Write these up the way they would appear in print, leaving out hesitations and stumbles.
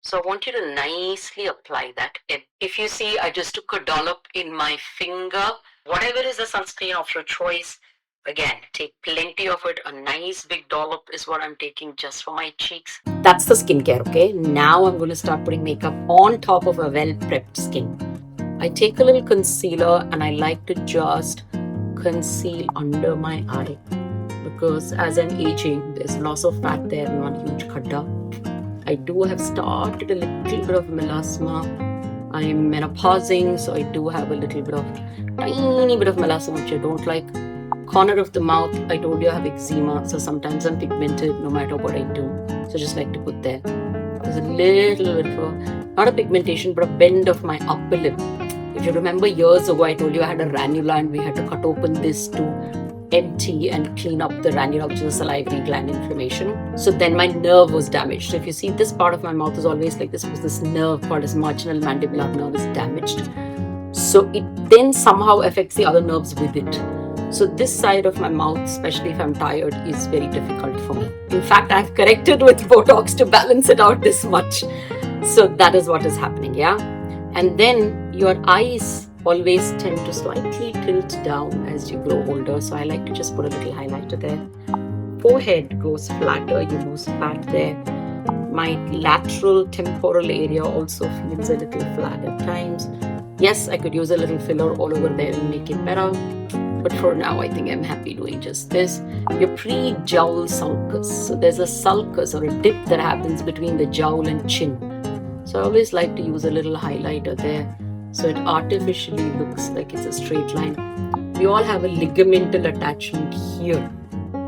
So I want you to nicely apply that in. If you see, I just took a dollop in my finger. Whatever is the sunscreen of your choice, again, take plenty of it. A nice big dollop is what I'm taking just for my cheeks. That's the skincare, okay? Now I'm going to start putting makeup on top of a well-prepped skin. I take a little concealer and I like to just conceal under my eye because as I'm aging, there's loss of fat there and one huge khadda. I do have started a little bit of melasma. I'm menopausing, so I do have a little bit of tiny bit of melasma, which I don't like. Corner of the mouth, I told you I have eczema, so sometimes I'm pigmented no matter what I do. So just like to put there. There's a little bit of a, not a pigmentation, but a bend of my upper lip. If you remember years ago, I told you I had a ranula and we had to cut open this to empty and clean up the ranula, which is a salivary gland inflammation. So then my nerve was damaged. So if you see, this part of my mouth is always like this because this nerve called as marginal mandibular nerve is damaged. So it then somehow affects the other nerves with it. So this side of my mouth, especially if I'm tired, is very difficult for me. In fact, I've corrected with Botox to balance it out this much. So that is what is happening, yeah? And then your eyes always tend to slightly tilt down as you grow older. So I like to just put a little highlighter there. Forehead goes flatter, you lose fat there. My lateral temporal area also feels a little flat at times. Yes, I could use a little filler all over there and make it better. But for now, I think I'm happy doing just this. Your pre-jowl sulcus. So there's a sulcus or a dip that happens between the jowl and chin. So I always like to use a little highlighter there so it artificially looks like it's a straight line. We all have a ligamental attachment here,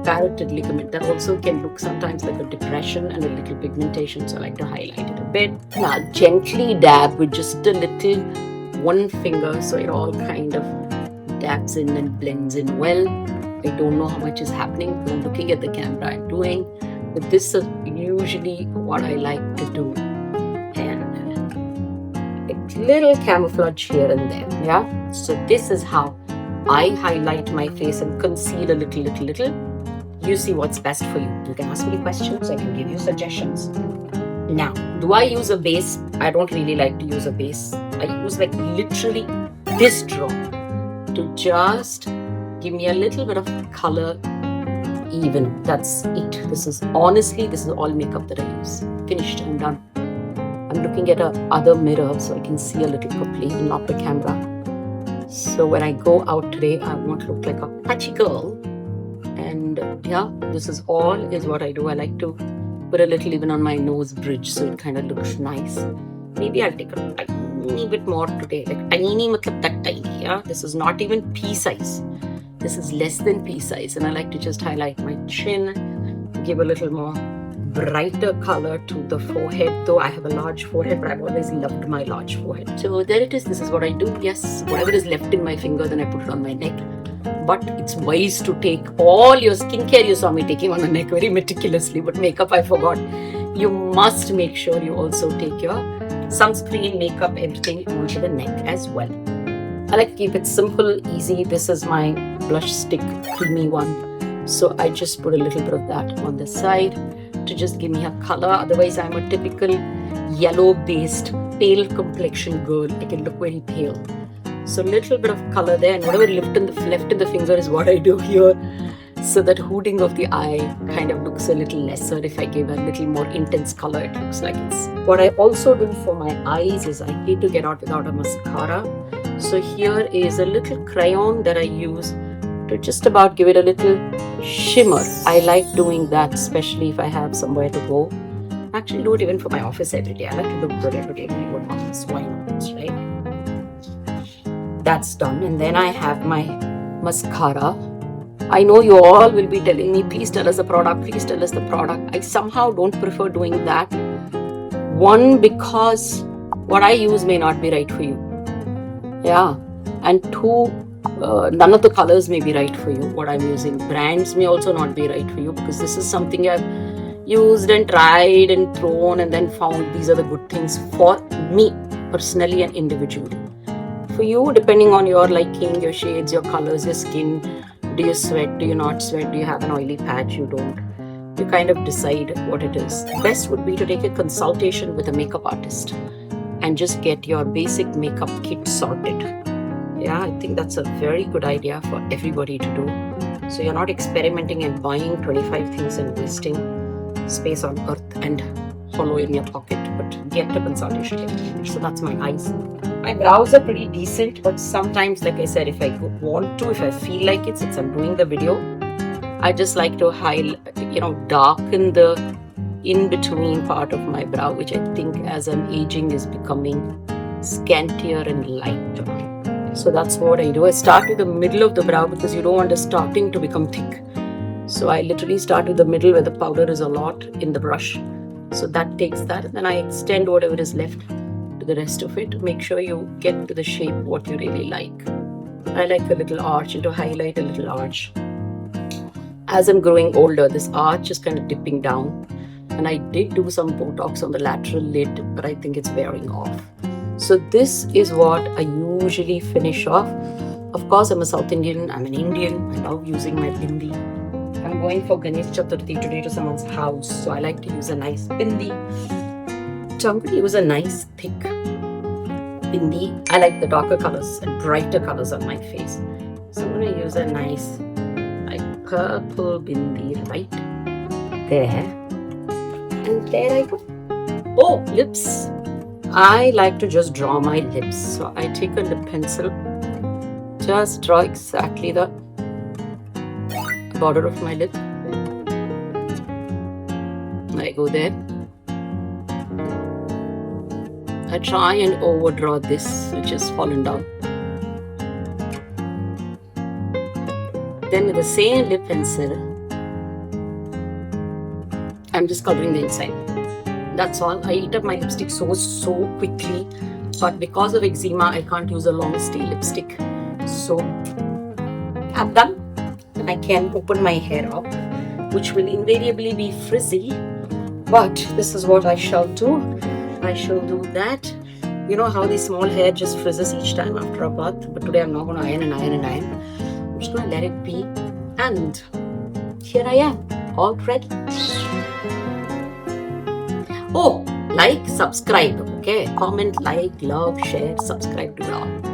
parotid ligament, that also can look sometimes like a depression and a little pigmentation. So I like to highlight it a bit. Now gently dab with just a little one finger so it all kind of dabs in and blends in well. I don't know how much is happening because I'm looking at the camera and doing, but this is usually what I like to do. Little camouflage here and there, yeah? So this is how I highlight my face and conceal a little. You see what's best for you. You can ask me questions, I can give you suggestions. Now, do I use a base? I don't really like to use a base. I use like literally this drop to just give me a little bit of color even. That's it. This is all makeup that I use. Finished, I'm done. I'm looking at a other mirror so I can see a little properly and not the camera. So when I go out today, I want to look like a patchy girl. And yeah, this is what I do. I like to put a little even on my nose bridge so it kind of looks nice. Maybe I'll take a tiny bit more today. Like tiny, matlab that tiny, yeah? This is not even pea size. This is less than pea size. And I like to just highlight my chin, give a little more brighter color to the forehead, though I have a large forehead, but I've always loved my large forehead. So there it is. This is what I do. Yes, whatever is left in my finger, then I put it on my neck. But it's wise to take all your skincare you saw me taking on the neck very meticulously, but makeup I forgot. You must make sure you also take your sunscreen, makeup, everything onto the neck as well. I like to keep it simple, easy. This is my blush stick, creamy one. So I just put a little bit of that on the side to just give me a color. Otherwise, I'm a typical yellow-based, pale complexion girl. I can look very pale. So a little bit of color there, and whatever left in the finger is what I do here. So that hooding of the eye kind of looks a little lesser. If I give a little more intense color, it looks like it's... What I also do for my eyes is I hate to get out without a mascara. So here is a little crayon that I use to just about give it a little shimmer. I like doing that, especially if I have somewhere to go. I actually do it even for my office every day. I like to look good every day when I go to office. Why not, right? That's done. And then I have my mascara. I know you all will be telling me, please tell us the product, please tell us the product. I somehow don't prefer doing that. One, because what I use may not be right for you. Yeah. And two, none of the colors may be right for you. What I'm using, brands may also not be right for you, because this is something I've used and tried and thrown and then found these are the good things for me personally and individually. For you, depending on your liking, your shades, your colors, your skin, do you sweat, do you not sweat, do you have an oily patch, you don't. you kind of decide what it is. Best would be to take a consultation with a makeup artist and just get your basic makeup kit sorted. Yeah, I think that's a very good idea for everybody to do. So you're not experimenting and buying 25 things and wasting space on earth and hollow in your pocket, but get a consultation. So that's my eyes. My brows are pretty decent, but sometimes, like I said, if I if I feel like it, since I'm doing the video, I just like to darken the in-between part of my brow, which I think as I'm aging is becoming scantier and lighter. So that's what I do. I start with the middle of the brow because you don't want the starting to become thick. So I literally start with the middle where the powder is a lot in the brush. So that takes that, and then I extend whatever is left to the rest of it. Make sure you get to the shape what you really like. I like a little arch, and to highlight a little arch. As I'm growing older, this arch is kind of dipping down, and I did do some Botox on the lateral lid, but I think it's wearing off. So this is what I usually finish off. Of course, I'm a South Indian, I'm an Indian, I love using my bindi. I'm going for Ganesh Chaturthi today to someone's house, so I like to use a nice bindi. So I'm going to use a nice thick bindi. I like the darker colors and brighter colors on my face. So I'm going to use a nice purple bindi right there. And there I go. Oh, lips. I like to just draw my lips. So I take a lip pencil, just draw exactly the border of my lip. I go there. I try and overdraw this, which is fallen down. Then with the same lip pencil, I'm just coloring the inside. That's all. I eat up my lipstick so quickly, but because of eczema, I can't use a long stay lipstick. So I'm done. And I can open my hair up, which will invariably be frizzy, but this is what I shall do. I shall do that. You know how the small hair just frizzes each time after a bath, but today I'm not going to iron and iron and iron. I'm just going to let it be, and here I am, all ready. Oh, like, subscribe, okay? Comment, like, love, share, subscribe to all.